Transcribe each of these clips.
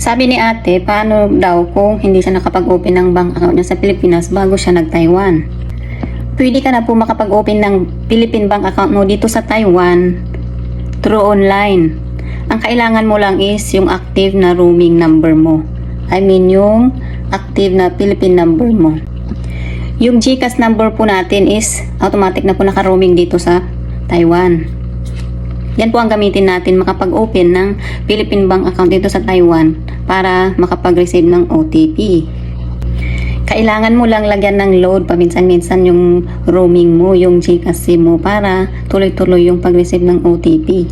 Sabi ni ate, paano daw kung hindi siya nakapag-open ng bank account niya sa Pilipinas bago siya nag-Taiwan? Pwede ka na po makapag-open ng Philippine bank account mo dito sa Taiwan through online. Ang kailangan mo lang is yung active na roaming number mo. I mean yung active na Philippine number mo. Yung GCash number po natin is automatic na po naka-roaming dito sa Taiwan. Yan po ang gamitin natin makapag-open ng Philippine bank account dito sa Taiwan para makapag-receive ng OTP. Kailangan mo lang lagyan ng load paminsan-minsan yung roaming mo, yung GCash SIM mo para tuloy-tuloy yung pag-receive ng OTP.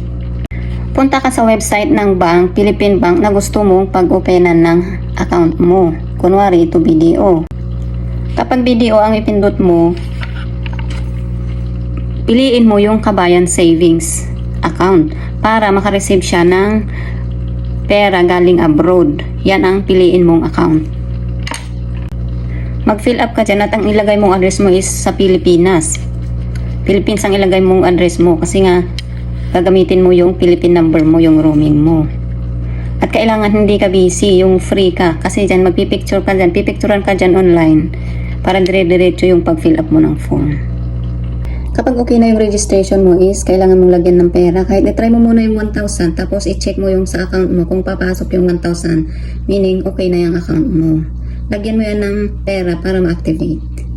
Punta ka sa website ng bank, Philippine Bank na gusto mong pag-openan ng account mo. Kunwari ito BDO. Kapag BDO ang ipindot mo, piliin mo yung Kabayan Savings account para makareceive siya ng pera galing abroad. Yan ang piliin mong account. Mag-fill up ka dyan at ang ilagay mong address mo is sa Pilipinas. Philippines ang ilagay mong address mo kasi nga gagamitin mo yung Philippine number mo, yung roaming mo. At kailangan hindi ka busy, yung free ka. Kasi dyan magpipicture ka dyan, pipicturean ka dyan online para dire-diretso yung pag-fill up mo ng form. Kapag okay na yung registration mo is, kailangan mong lagyan ng pera. Kahit i-try mo muna yung 1,000, tapos i-check mo yung sa account mo kung papasok yung 1,000, meaning okay na yung account mo. Lagyan mo yan ng pera para ma-activate.